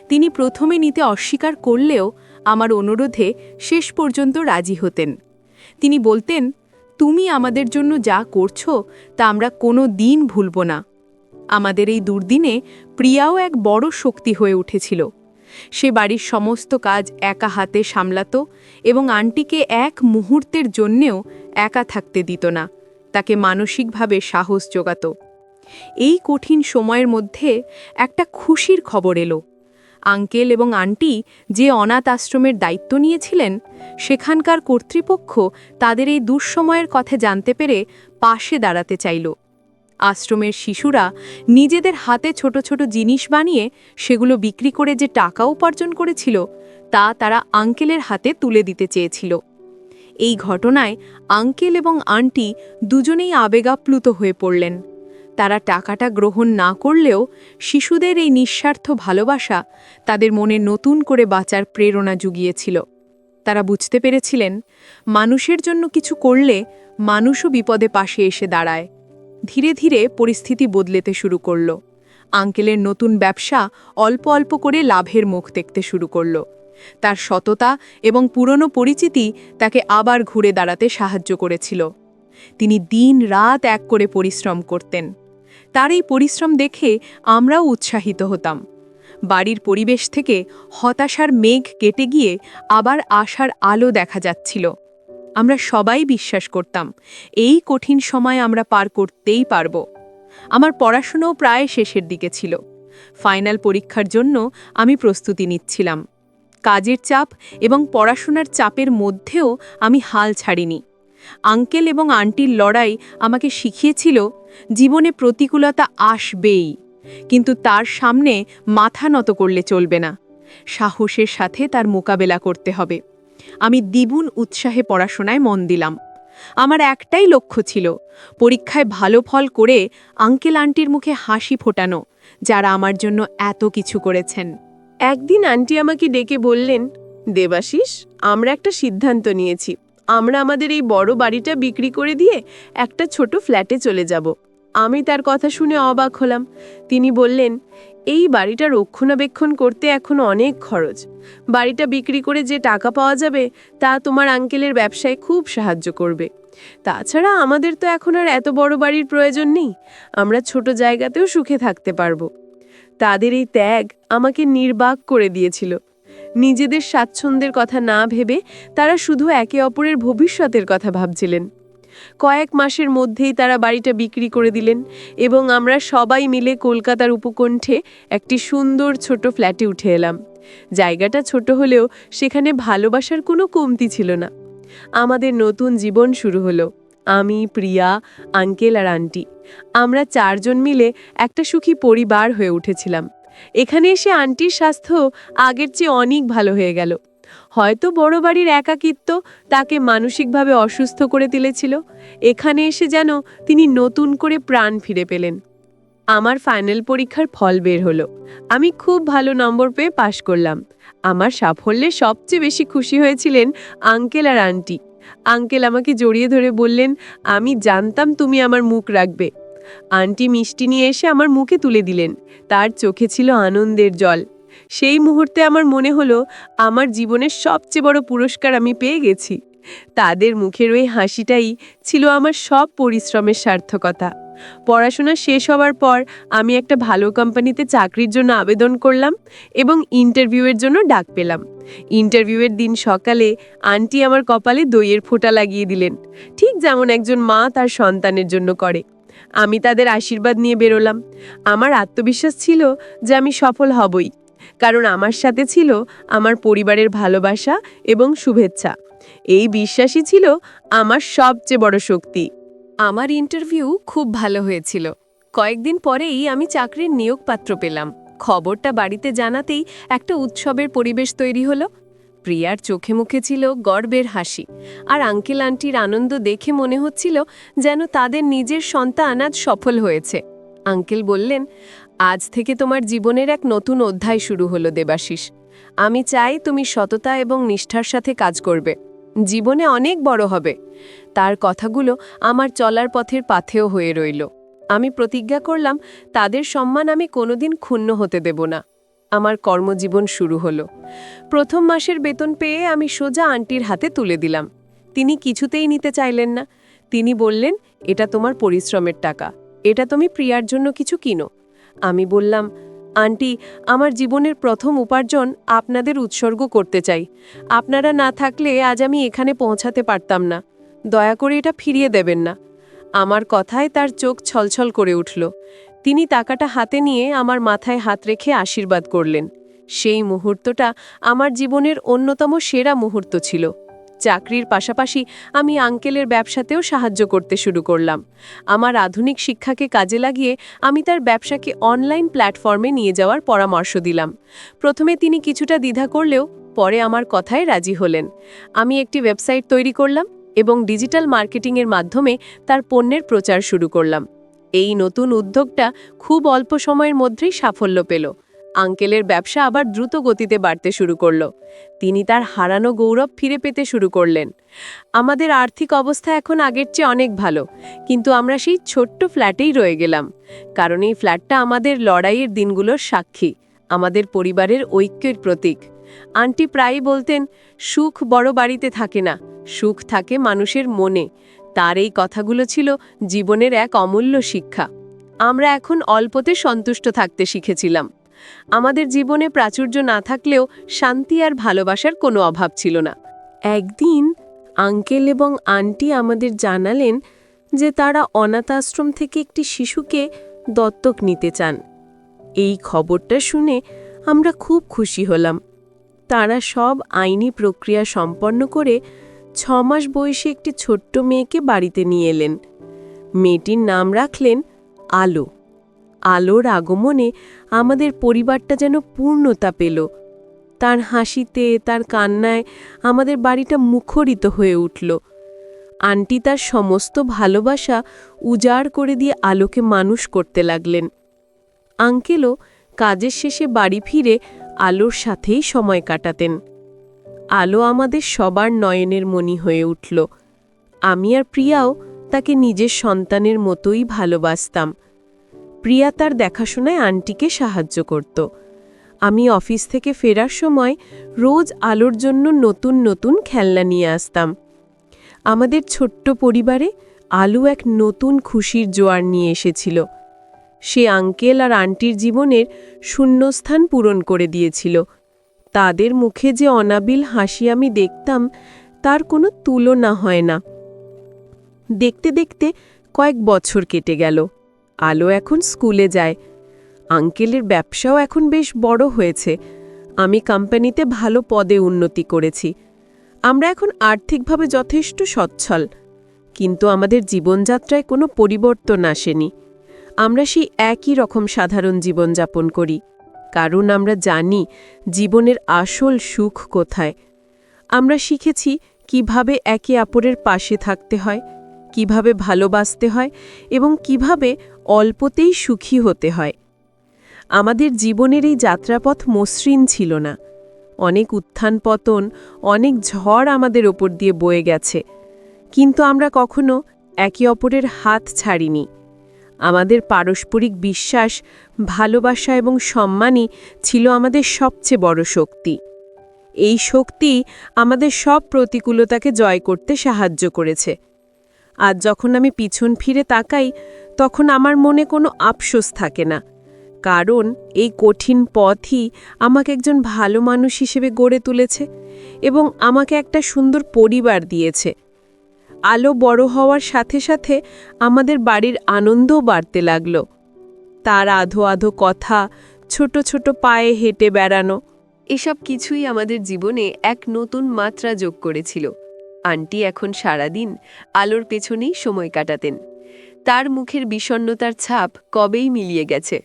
তিনি প্রথমে নিতে অস্বীকার করলেও আমার অনুরোধে শেষ পর্যন্ত রাজি হতেন। তিনি বলতেন, তুমি আমাদের জন্য যা করছো তা আমরা কোনো দিন ভুলব না। আমাদের এই দুর্দিনে প্রিয়াও এক বড় শক্তি হয়ে উঠেছিল। সে বাড়ির সমস্ত কাজ একা হাতে সামলাত এবং আন্টিকে এক মুহূর্তের জন্যেও একা থাকতে দিত না, তাকে মানসিকভাবে সাহস জোগাত। এই কঠিন সময়ের মধ্যে একটা খুশির খবর এলো। আঙ্কেল এবং আন্টি যে অনাথ আশ্রমের দায়িত্ব নিয়েছিলেন, সেখানকার কর্তৃপক্ষ তাদের এই দুঃসময়ের কথা জানতে পেরে পাশে দাঁড়াতে চাইল। আশ্রমের শিশুরা নিজেদের হাতে ছোট ছোট জিনিস বানিয়ে সেগুলো বিক্রি করে যে টাকা উপার্জন করেছিল, তা তারা আঙ্কেলের হাতে তুলে দিতে চেয়েছিল। এই ঘটনায় আঙ্কেল এবং আন্টি দুজনেই আবেগাপ্লুত হয়ে পড়লেন। তারা টাকাটা গ্রহণ না করলেও শিশুদের এই নিঃস্বার্থ ভালোবাসা তাদের মনে নতুন করে বাঁচার প্রেরণা জুগিয়েছিল। তারা বুঝতে পেরেছিলেন, মানুষের জন্য কিছু করলে মানুষও বিপদে পাশে এসে দাঁড়ায়। ধীরে ধীরে পরিস্থিতি বদলেতে শুরু করল। আঙ্কেলের নতুন ব্যবসা অল্প অল্প করে লাভের মুখ দেখতে শুরু করল। তার সততা এবং পুরনো পরিচিতি তাকে আবার ঘুরে দাঁড়াতে সাহায্য করেছিল। তিনি দিন রাত এক করে পরিশ্রম করতেন। তার এই পরিশ্রম দেখে আমরাও উৎসাহিত হতাম। বাড়ির পরিবেশ থেকে হতাশার মেঘ কেটে গিয়ে আবার আশার আলো দেখা যাচ্ছিল। আমরা সবাই বিশ্বাস করতাম, এই কঠিন সময় আমরা পার করতেই পারব। আমার পড়াশোনাও প্রায় শেষের দিকে ছিল। ফাইনাল পরীক্ষার জন্য আমি প্রস্তুতি নিচ্ছিলাম। কাজের চাপ এবং পড়াশোনার চাপের মধ্যেও আমি হাল ছাড়িনি। আঙ্কেল এবং আন্টির লড়াই আমাকে শিখিয়েছিল, জীবনে প্রতিকূলতা আসবেই, কিন্তু তার সামনে মাথা নত করলে চলবে না। সাহসের সাথে তার মোকাবেলা করতে হবে। আমি দ্বিগুণ উৎসাহে পড়াশোনায় মন দিলাম। আমার একটাই লক্ষ্য ছিল, পরীক্ষায় ভালো ফল করে আঙ্কেল আন্টির মুখে হাসি ফোটানো, যারা আমার জন্য এত কিছু করেছেন। একদিন আন্টি আমাকে ডেকে বললেন, দেবাশিস, আমরা একটা সিদ্ধান্ত নিয়েছি। আমরা আমাদের এই বড় বাড়িটা বিক্রি করে দিয়ে একটা ছোট ফ্ল্যাটে চলে যাব। আমি তার কথা শুনে অবাক হলাম। তিনি বললেন, এই বাড়িটা রক্ষণাবেক্ষণ করতে এখন অনেক খরচ। বাড়িটা বিক্রি করে যে টাকা পাওয়া যাবে তা তোমার আঙ্কেলের ব্যবসায় খুব সাহায্য করবে। তাছাড়া আমাদের তো এখন আর এত বড় বাড়ির প্রয়োজন নেই, আমরা ছোট জায়গাতেও সুখে থাকতে পারবো। তাদের এই ত্যাগ আমাকে নির্বাক করে দিয়েছিল। নিজেদের স্বাচ্ছন্দ্যের কথা না ভেবে তারা শুধু একে অপরের ভবিষ্যতের কথা ভাবছিলেন। কয়েক মাসের মধ্যেই তারা বাড়িটা বিক্রি করে দিলেন এবং আমরা সবাই মিলে কলকাতার উপকণ্ঠে একটি সুন্দর ছোট ফ্ল্যাটে উঠে এলাম। জায়গাটা ছোট হলেও সেখানে ভালোবাসার কোনো কমতি ছিল না। আমাদের নতুন জীবন শুরু হলো। আমি, প্রিয়া, আঙ্কেল আর আন্টি, আমরা 4 জন মিলে একটা সুখী পরিবার হয়ে উঠেছিলাম। এখানে এসে আন্টির স্বাস্থ্য আগের চেয়ে অনেক ভালো হয়ে গেল। হয়তো বড় বাড়ির একাকিত্ব তাকে মানসিকভাবে অসুস্থ করে তুলেছিল। এখানে এসে যেন তিনি নতুন করে প্রাণ ফিরে পেলেন। আমার ফাইনাল পরীক্ষার ফল বের হলো। আমি খুব ভালো নম্বর পেয়ে পাশ করলাম। আমার সাফল্যে সবচেয়ে বেশি খুশি হয়েছিলেন আঙ্কেল আর আন্টি। আঙ্কেল আমাকে জড়িয়ে ধরে বললেন, আমি জানতাম তুমি আমার মুখ রাখবে। আন্টি মিষ্টি নিয়ে এসে আমার মুখে তুলে দিলেন। তার চোখে ছিল আনন্দের জল। সেই মুহূর্তে আমার মনে হলো আমার জীবনের সবচেয়ে বড় পুরস্কার আমি পেয়ে গেছি। তাদের মুখের ওই হাসিটাই ছিল আমার সব পরিশ্রমের সার্থকতা। পড়াশোনা শেষ হওয়ার পর আমি একটা ভালো কোম্পানিতে চাকরির জন্য আবেদন করলাম এবং ইন্টারভিউয়ের জন্য ডাক পেলাম। ইন্টারভিউয়ের দিন সকালে আন্টি আমার কপালে দইয়ের ফোঁটা লাগিয়ে দিলেন, ঠিক যেমন একজন মা তার সন্তানের জন্য করে। আমি তাদের আশীর্বাদ নিয়ে বেরোলাম। আমার আত্মবিশ্বাস ছিল যে আমি সফল হবই, কারণ আমার সাথে ছিল আমার পরিবারের ভালোবাসা এবং শুভেচ্ছা। এই বিশ্বাসই ছিল আমার সবচেয়ে বড় শক্তি। আমার ইন্টারভিউ খুব ভালো হয়েছিল। কয়েকদিন পরেই আমি চাকরির নিয়োগপত্র পেলাম। খবরটা বাড়িতে জানাতেই একটা উৎসবের পরিবেশ তৈরি হলো। প্রিয়ার চোখে মুখে ছিল গর্বের হাসি, আর আঙ্কেল আন্টির আনন্দ দেখে মনে হচ্ছিল যেন তাদের নিজের সন্তান আজ সফল হয়েছে। আঙ্কেল বললেন, আজ থেকে তোমার জীবনের এক নতুন অধ্যায় শুরু হলো দেবাশিস। আমি চাই তুমি সততা এবং নিষ্ঠার সাথে কাজ করবে। জীবনে অনেক বড় হবে। তার কথাগুলো আমার চলার পথের পাথেয় হয়ে রইল। আমি প্রতিজ্ঞা করলাম তাদের সম্মান আমি কোনোদিন ক্ষুণ্ণ হতে দেব না। আমার কর্মজীবন শুরু হলো। প্রথম মাসের বেতন পেয়ে আমি সোজা আন্টির হাতে তুলে দিলাম। তিনি কিছুতেই নিতে চাইলেন না। তিনি বললেন, এটা তোমার পরিশ্রমের টাকা, এটা তুমি প্রিয়ার জন্য কিছু কিনো। আমি বললাম, আন্টি, আমার জীবনের প্রথম উপার্জন আপনাদের উৎসর্গ করতে চাই। আপনারা না থাকলে আজ আমি এখানে পৌঁছাতে পারতাম না। দয়া করে এটা ফিরিয়ে দেবেন না। আমার কথায় তার চোখ ছলছল করে উঠল। তিনি টাকাটা হাতে নিয়ে আমার মাথায় হাত রেখে আশীর্বাদ করলেন। সেই মুহূর্তটা আমার জীবনের অন্যতম সেরা মুহূর্ত ছিল। চাকরির পাশাপাশি আমি আঙ্কেলের ব্যবসাতেও সাহায্য করতে শুরু করলাম। আমার আধুনিক শিক্ষাকে কাজে লাগিয়ে আমি তার ব্যবসাকে অনলাইন প্ল্যাটফর্মে নিয়ে যাওয়ার পরামর্শ দিলাম। প্রথমে তিনি কিছুটা দ্বিধা করলেও পরে আমার কথায় রাজি হলেন। আমি একটি ওয়েবসাইট তৈরি করলাম এবং ডিজিটাল মার্কেটিংয়ের মাধ্যমে তার পণ্যের প্রচার শুরু করলাম। এই নতুন উদ্যোগটা খুব অল্প সময়ের মধ্যেই সাফল্য পেল। আঙ্কেলের ব্যবসা আবার দ্রুত গতিতে বাড়তে শুরু করল। তিনি তার হারানো গৌরব ফিরে পেতে শুরু করলেন। আমাদের আর্থিক অবস্থা এখন আগের চেয়ে অনেক ভালো, কিন্তু আমরা সেই ছোট্ট ফ্ল্যাটেই রয়ে গেলাম, কারণ এই ফ্ল্যাটটা আমাদের লড়াইয়ের দিনগুলোর সাক্ষী, আমাদের পরিবারের ঐক্যের প্রতীক। আন্টি প্রায়ই বলতেন, সুখ বড় বাড়িতে থাকে না, সুখ থাকে মানুষের মনে। তার এই কথাগুলো ছিল জীবনের এক অমূল্য শিক্ষা। আমরা এখন অল্পতে সন্তুষ্ট থাকতে শিখেছিলাম। আমাদের জীবনে প্রাচুর্য না থাকলেও শান্তি আর ভালোবাসার কোনো অভাব ছিল না। একদিন আঙ্কেল এবং আন্টি আমাদের জানালেন যে তারা অনাথ আশ্রম থেকে একটি শিশুকে দত্তক নিতে চান। এই খবরটা শুনে আমরা খুব খুশি হলাম। তারা সব আইনি প্রক্রিয়া সম্পন্ন করে 6 মাস বয়সী একটি ছোট্ট মেয়েকে বাড়িতে নিয়ে এলেন। মেয়েটির নাম রাখলেন আলো। আলোর আগমনে আমাদের পরিবারটা যেন পূর্ণতা পেল। তার হাসিতে, তার কান্নায় আমাদের বাড়িটা মুখরিত হয়ে উঠল। আন্টি তার সমস্ত ভালোবাসা উজাড় করে দিয়ে আলোকে মানুষ করতে লাগলেন। আঙ্কেলও কাজের শেষে বাড়ি ফিরে আলোর সাথেই সময় কাটাতেন। আলো আমাদের সবার নয়নের মণি হয়ে উঠল। আমি আর প্রিয়াও তাকে নিজের সন্তানের মতোই ভালোবাসতাম। প্রিয়া তার দেখাশোনায় আন্টিকে সাহায্য করত। আমি অফিস থেকে ফেরার সময় রোজ আলোর জন্য নতুন নতুন খেলনা নিয়ে আসতাম। আমাদের ছোট্ট পরিবারে আলো এক নতুন খুশির জোয়ার নিয়ে এসেছিল। সে আঙ্কেল আর আন্টির জীবনের শূন্যস্থান পূরণ করে দিয়েছিল। তাদের মুখে যে অনাবিল হাসি আমি দেখতাম, তার কোনো তুলনা হয় না। দেখতে দেখতে কয়েক বছর কেটে গেল। আলো এখন স্কুলে যায়। আঙ্কেলের ব্যবসাও এখন বেশ বড় হয়েছে। আমি কোম্পানিতে ভালো পদে উন্নতি করেছি। আমরা এখন আর্থিকভাবে যথেষ্ট সচ্ছল। কিন্তু আমাদের জীবনযাত্রায় কোনো পরিবর্তন আসেনি। আমরা সেই একই রকম সাধারণ জীবনযাপন করি, কারণ আমরা জানি জীবনের আসল সুখ কোথায়। আমরা শিখেছি কিভাবে একে অপরের পাশে থাকতে হয়, কিভাবে ভালোবাসতে হয় এবং কিভাবে অল্পতেই সুখী হতে হয়। আমাদের জীবনের এই যাত্রাপথ মসৃণ ছিল না। অনেক উত্থান পতন, অনেক ঝড় আমাদের ওপর দিয়ে বয়ে গেছে, কিন্তু আমরা কখনো একে অপরের হাত ছাড়িনি। আমাদের পারস্পরিক বিশ্বাস, ভালোবাসা এবং সম্মানই ছিল আমাদের সবচেয়ে বড় শক্তি। এই শক্তি আমাদের সব প্রতিকূলতাকে জয় করতে সাহায্য করেছে। আজ যখন আমি পিছন ফিরে তাকাই, তখন আমার মনে কোনো আফসোস থাকে না, কারণ এই কঠিন পথই আমাকে একজন ভালো মানুষ হিসেবে গড়ে তুলেছে এবং আমাকে একটা সুন্দর পরিবার দিয়েছে। আলো বড় হওয়ার সাথে সাথে আমাদের বাড়ির আনন্দও বাড়তে লাগল। তার আধো আধো কথা, ছোট ছোট পায়ে হেঁটে বেড়ানো, এসব কিছুই আমাদের জীবনে এক নতুন মাত্রা যোগ করেছিল। আন্টি এখন সারাদিন আলোর পেছনেই সময় কাটাতেন। তার মুখের বিষণ্ণতার ছাপ কবেই মিলিয়ে গেছে।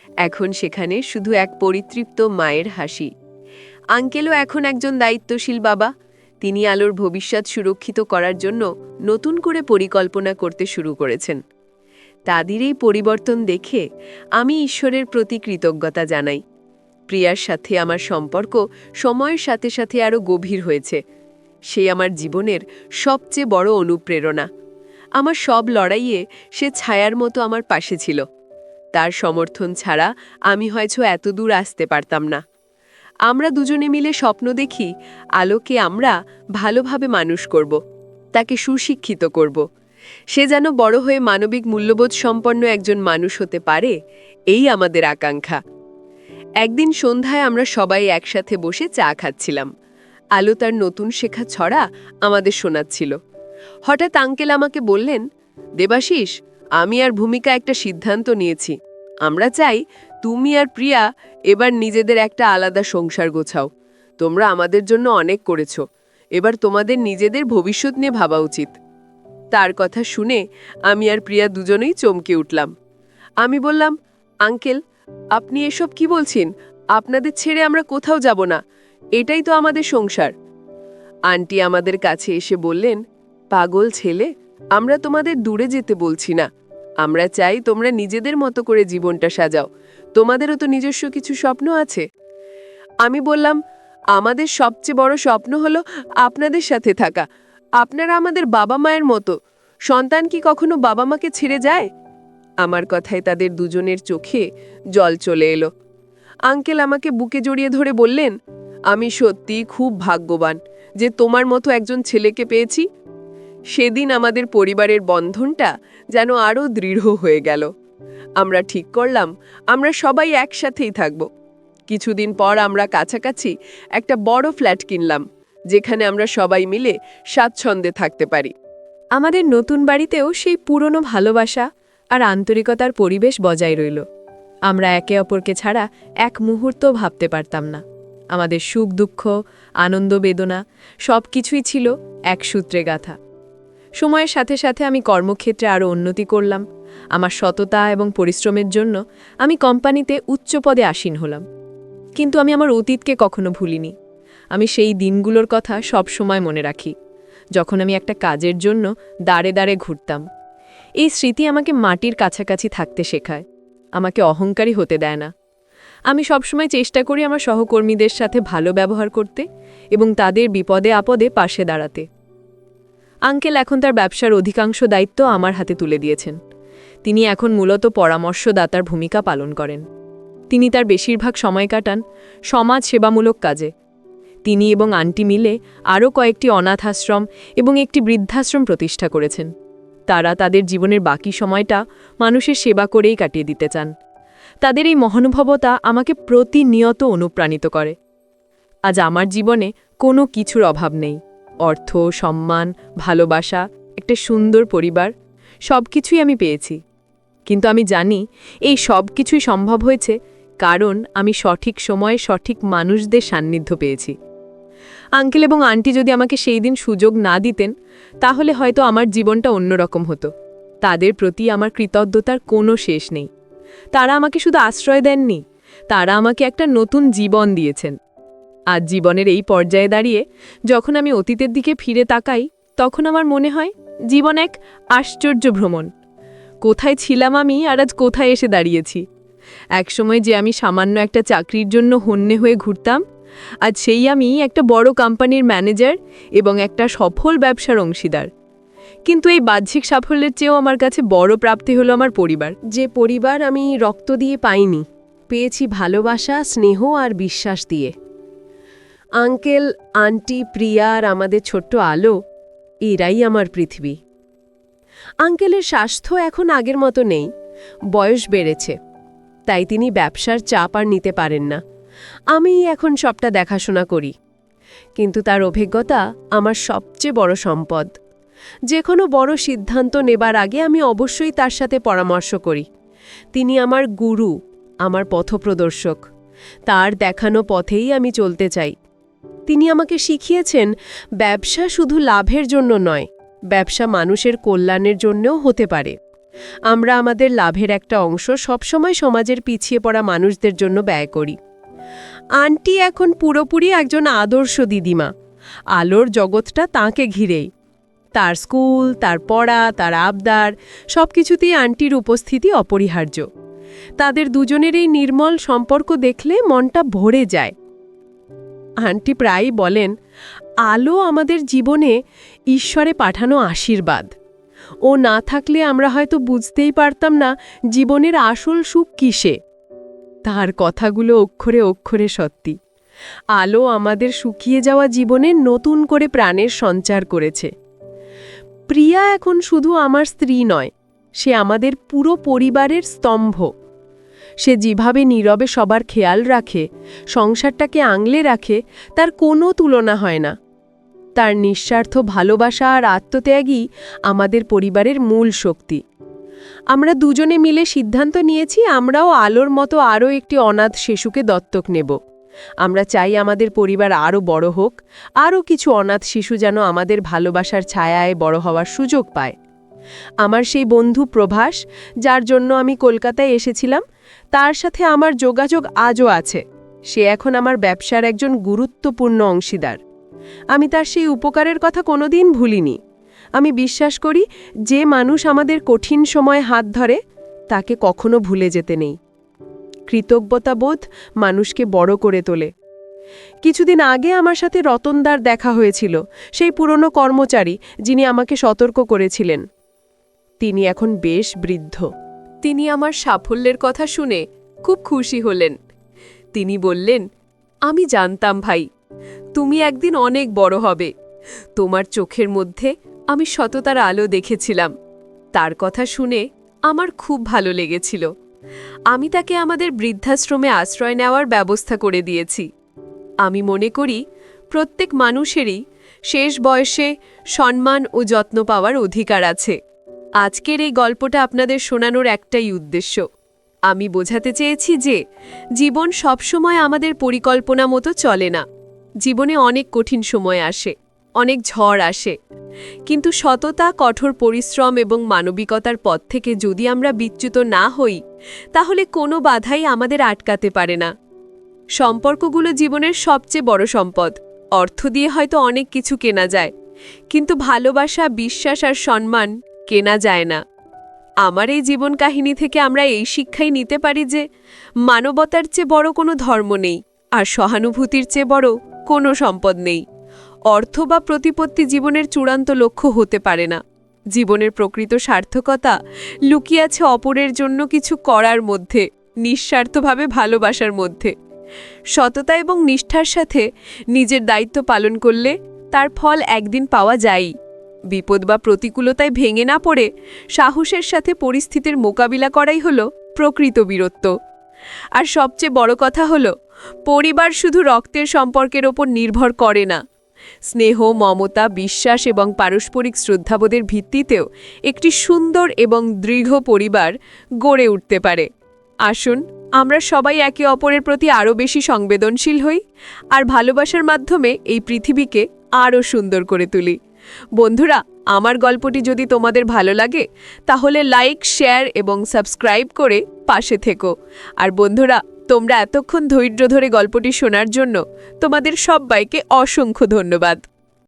এখন সেখানে শুধু এক পরিতৃপ্ত মায়ের হাসি। আঙ্কেলও এখন একজন দায়িত্বশীল বাবা। তিনি আলোর ভবিষ্যৎ সুরক্ষিত করার জন্য নতুন করে পরিকল্পনা করতে শুরু করেছেন। তাদের এই পরিবর্তন দেখে আমি ঈশ্বরের প্রতি কৃতজ্ঞতা জানাই। প্রিয়ার সাথে আমার সম্পর্ক সময়ের সাথে সাথে আরও গভীর হয়েছে। সে আমার জীবনের সবচেয়ে বড় অনুপ্রেরণা। আমার সব লড়াইয়ে সে ছায়ার মতো আমার পাশে ছিল। তার সমর্থন ছাড়া আমি হয়তো এত দূর আসতে পারতাম না। আমরা দুজনে মিলে স্বপ্ন দেখি আলোকে আমরা ভালোভাবে মানুষ করব, তাকে সুশিক্ষিত করব। সে যেন বড় হয়ে মানবিক মূল্যবোধ সম্পন্ন একজন মানুষ হতে পারে, এই আমাদের আকাঙ্ক্ষা। একদিন সন্ধ্যায় আমরা সবাই একসাথে বসে চা খাচ্ছিলাম। আলো তার নতুন শেখা ছড়া আমাদের শোনাচ্ছিল। হঠাৎ আঙ্কেল আমাকে বললেন, দেবাশিস, আমি আর ভূমিকা একটা সিদ্ধান্ত নিয়েছি। আমরা চাই তুমি আর প্রিয়া এবার নিজেদের একটা আলাদা সংসার গোছাও। তোমরা আমাদের জন্য অনেক করেছো, এবার তোমাদের নিজেদের ভবিষ্যৎ নিয়ে ভাবা উচিত। তার কথা শুনে আমি আর প্রিয়া দুজনেই চমকে উঠলাম। আমি বললাম, আঙ্কেল, আপনি এসব কি বলছেন? আপনাদের ছেড়ে আমরা কোথাও যাব না, এটাই তো আমাদের সংসার। আন্টি আমাদের কাছে এসে বললেন, পাগল ছেলে, আমরা তোমাদের দূরে যেতে বলছি না। আমরা চাই তোমরা নিজেদের মতো করে জীবনটা সাজাও। তোমাদেরও তো নিজস্ব কিছু স্বপ্ন আছে। আমি বললাম, আমাদের সবচেয়ে বড় স্বপ্ন হলো আপনাদের সাথে থাকা। আপনারা আমাদের বাবা মায়ের মতো। সন্তান কি কখনো বাবা মাকে ছেড়ে যায়? আমার কথায় তাদের দুজনের চোখে জল চলে এলো। আঙ্কেল আমাকে বুকে জড়িয়ে ধরে বললেন, আমি সত্যিই খুব ভাগ্যবান যে তোমার মতো একজন ছেলেকে পেয়েছি। সেদিন আমাদের পরিবারের বন্ধনটা যেন আরও দৃঢ় হয়ে গেল। আমরা ঠিক করলাম আমরা সবাই একসাথেই থাকব। কিছুদিন পর আমরা কাছাকাছি একটা বড় ফ্ল্যাট কিনলাম, যেখানে আমরা সবাই মিলে স্বাচ্ছন্দ্যে থাকতে পারি। আমাদের নতুন বাড়িতেও সেই পুরনো ভালোবাসা আর আন্তরিকতার পরিবেশ বজায় রইল। আমরা একে অপরকে ছাড়া এক মুহূর্ত ভাবতে পারতাম না। আমাদের সুখ দুঃখ, আনন্দ বেদনা সব কিছুই ছিল এক সূত্রে গাঁথা। সময়ের সাথে সাথে আমি কর্মক্ষেত্রে আরও উন্নতি করলাম। আমার সততা এবং পরিশ্রমের জন্য আমি কোম্পানিতে উচ্চ পদে আসীন হলাম। কিন্তু আমি আমার অতীতকে কখনো ভুলিনি। আমি সেই দিনগুলোর কথা সব সময় মনে রাখি, যখন আমি একটা কাজের জন্য দাঁড়ে দাঁড়ে ঘুরতাম। এই স্মৃতি আমাকে মাটির কাছাকাছি থাকতে শেখায়, আমাকে অহংকারী হতে দেয় না। আমি সবসময় চেষ্টা করি আমার সহকর্মীদের সাথে ভালো ব্যবহার করতে এবং তাদের বিপদে আপদে পাশে দাঁড়াতে। আঙ্কেল এখন তার ব্যবসার অধিকাংশ দায়িত্ব আমার হাতে তুলে দিয়েছেন। তিনি এখন মূলত পরামর্শদাতার ভূমিকা পালন করেন। তিনি তার বেশিরভাগ সময় কাটান সমাজ সেবামূলক কাজে। তিনি এবং আন্টি মিলে আরও কয়েকটি অনাথ আশ্রম এবং একটি বৃদ্ধাশ্রম প্রতিষ্ঠা করেছেন। তারা তাদের জীবনের বাকি সময়টা মানুষের সেবা করেই কাটিয়ে দিতে চান। তাদের এই মহানুভবতা আমাকে প্রতিনিয়ত অনুপ্রাণিত করে। আজ আমার জীবনে কোনো কিছুর অভাব নেই। অর্থ, সম্মান, ভালোবাসা একটা সুন্দর পরিবার, সব কিছুই আমি পেয়েছি। কিন্তু আমি জানি এই সব কিছুই সম্ভব হয়েছে কারণ আমি সঠিক সময়ে সঠিক মানুষদের সান্নিধ্য পেয়েছি। আঙ্কেল এবং আন্টি যদি আমাকে সেই দিন সুযোগ না দিতেন তাহলে হয়তো আমার জীবনটা অন্যরকম হতো। তাদের প্রতি আমার কৃতজ্ঞতার কোনো শেষ নেই। তারা আমাকে শুধু আশ্রয় দেননি, তারা আমাকে একটা নতুন জীবন দিয়েছেন। আজ জীবনের এই পর্যায়ে দাঁড়িয়ে যখন আমি অতীতের দিকে ফিরে তাকাই তখন আমার মনে হয় জীবন এক আশ্চর্য ভ্রমণ। কোথায় ছিলাম আমি আর আজ কোথায় এসে দাঁড়িয়েছি। একসময় যে আমি সামান্য একটা চাকরির জন্য হন্যে হয়ে ঘুরতাম, আজ সেই আমি একটা বড় কোম্পানির ম্যানেজার এবং একটা সফল ব্যবসার অংশীদার। কিন্তু এই বাহ্যিক সাফল্যের চেয়েও আমার কাছে বড় প্রাপ্তি হলো আমার পরিবার। যে পরিবার আমি রক্ত দিয়ে পাইনি, পেয়েছি ভালোবাসা, স্নেহ আর বিশ্বাস দিয়ে। আঙ্কেল, আন্টি, প্রিয়া আর আমাদের ছোট্ট আলো, এরাই আমার পৃথিবী। আঙ্কেলের স্বাস্থ্য এখন আগের মতো নেই, বয়স বেড়েছে, তাই তিনি ব্যবসার চাপ আর নিতে পারেন না। আমি এখন সবটা দেখাশোনা করি, কিন্তু তার অভিজ্ঞতা আমার সবচেয়ে বড় সম্পদ। যে কোনো বড় সিদ্ধান্ত নেবার আগে আমি অবশ্যই তার সাথে পরামর্শ করি। তিনি আমার গুরু, আমার পথপ্রদর্শক। তার দেখানো পথেই আমি চলতে চাই। তিনি আমাকে শিখিয়েছেন ব্যবসা শুধু লাভের জন্য নয়, ব্যবসা মানুষের কল্যাণের জন্যও হতে পারে। আমরা আমাদের লাভের একটা অংশ সবসময় সমাজের পিছিয়ে পড়া মানুষদের জন্য ব্যয় করি। আন্টি এখন পুরোপুরি একজন আদর্শ দিদিমা। আলোর জগৎটা তাঁকে ঘিরেই। তার স্কুল, তার পড়া, তার আবদার, সবকিছুতেই আন্টির উপস্থিতি অপরিহার্য। তাদের দুজনের এই নির্মল সম্পর্ক দেখলে মনটা ভরে যায়। আন্টি প্রায়ই বলেন, আলো আমাদের জীবনে ঈশ্বরে পাঠানো আশীর্বাদ। ও না থাকলে আমরা হয়তো বুঝতেই পারতাম না জীবনের আসল সুখ কিসে। তার কথাগুলো অক্ষরে অক্ষরে সত্যি। আলো আমাদের শুকিয়ে যাওয়া জীবনে নতুন করে প্রাণের সঞ্চার করেছে। প্রিয়া এখন শুধু আমার স্ত্রী নয়, সে আমাদের পুরো পরিবারের স্তম্ভ। সে যেভাবে নীরবে সবার খেয়াল রাখে, সংসারটাকে আঙলে রাখে, তার কোনো তুলনা হয় না। তার নিঃস্বার্থ ভালোবাসা আর আত্মত্যাগই আমাদের পরিবারের মূল শক্তি। আমরা দুজনে মিলে সিদ্ধান্ত নিয়েছি আমরাও আলোর মতো আরও একটি অনাথ শিশুকে দত্তক নেব। আমরা চাই আমাদের পরিবার আরও বড় হোক, আরও কিছু অনাথ শিশু যেন আমাদের ভালোবাসার ছায়ায় বড় হওয়ার সুযোগ পায়। আমার সেই বন্ধু প্রভাস, যার জন্য আমি কলকাতায় এসেছিলাম, তার সাথে আমার যোগাযোগ আজও আছে। সে এখন আমার ব্যবসার একজন গুরুত্বপূর্ণ অংশীদার। আমি তার সেই উপকারের কথা কোনোদিন ভুলিনি। আমি বিশ্বাস করি যে মানুষ আমাদের কঠিন সময়ে হাত ধরে তাকে কখনো ভুলে যেতে নেই। কৃতজ্ঞতাবোধ মানুষকে বড় করে তোলে। কিছুদিন আগে আমার সাথে রতনদার দেখা হয়েছিল, সেই পুরনো কর্মচারী যিনি আমাকে সতর্ক করেছিলেন। তিনি এখন বেশ বৃদ্ধ। তিনি আমার সাফল্যের কথা শুনে খুব খুশি হলেন। তিনি বললেন, আমি জানতাম ভাই, তুমি একদিন অনেক বড় হবে। তোমার চোখের মধ্যে আমি সততার আলো দেখেছিলাম। তার কথা শুনে আমার খুব ভালো লেগেছিল। আমি তাকে আমাদের বৃদ্ধাশ্রমে আশ্রয় নেওয়ার ব্যবস্থা করে দিয়েছি। আমি মনে করি প্রত্যেক মানুষেরই শেষ বয়সে সম্মান ও যত্ন পাওয়ার অধিকার আছে। আজকের এই গল্পটা আপনাদের শোনানোর একটাই উদ্দেশ্য। আমি বোঝাতে চেয়েছি যে জীবন সবসময় আমাদের পরিকল্পনা মতো চলে না। জীবনে অনেক কঠিন সময় আসে, অনেক ঝড় আসে, কিন্তু সততা, কঠোর পরিশ্রম এবং মানবিকতার পথ থেকে যদি আমরা বিচ্যুত না হই তাহলে কোনো বাধাই আমাদের আটকাতে পারে না। সম্পর্কগুলো জীবনের সবচেয়ে বড় সম্পদ। অর্থ দিয়ে হয়তো অনেক কিছু কেনা যায়, কিন্তু ভালোবাসা, বিশ্বাস আর সম্মান কেনা যায় না। আমার এই জীবন কাহিনী থেকে আমরা এই শিক্ষাই নিতে পারি যে মানবতার চেয়ে বড় কোনো ধর্ম নেই, আর সহানুভূতির চেয়ে বড় কোনো সম্পদ নেই। অর্থ বা প্রতিপত্তি জীবনের চূড়ান্ত লক্ষ্য হতে পারে না। জীবনের প্রকৃত সার্থকতা লুকিয়ে আছে অপরের জন্য কিছু করার মধ্যে, নিঃস্বার্থভাবে ভালোবাসার মধ্যে। সততা এবং নিষ্ঠার সাথে নিজের দায়িত্ব পালন করলে তার ফল একদিন পাওয়া যায়ই। বিপদ বা প্রতিকূলতায় ভেঙে না পড়ে সাহসের সাথে পরিস্থিতির মোকাবিলা করাই হলো প্রকৃত বীরত্ব। আর সবচেয়ে বড় কথা হলো, পরিবার শুধু রক্তের সম্পর্কের ওপর নির্ভর করে না, স্নেহ, মমতা, বিশ্বাস এবং পারস্পরিক শ্রদ্ধাবোধের ভিত্তিতেও একটি সুন্দর এবং দৃঢ় পরিবার গড়ে উঠতে পারে। আসুন আমরা সবাই একে অপরের প্রতি আরও বেশি সংবেদনশীল হই আর ভালোবাসার মাধ্যমে এই পৃথিবীকে আরও সুন্দর করে তুলি। বন্ধুরা, আমার গল্পটি যদি তোমাদের ভালো লাগে তাহলে লাইক, শেয়ার এবং সাবস্ক্রাইব করে পাশে থেকো। আর বন্ধুরা, তোমরা এতক্ষণ ধৈর্য ধরে গল্পটি শোনার জন্য তোমাদের সবাইকে অসংখ্য ধন্যবাদ।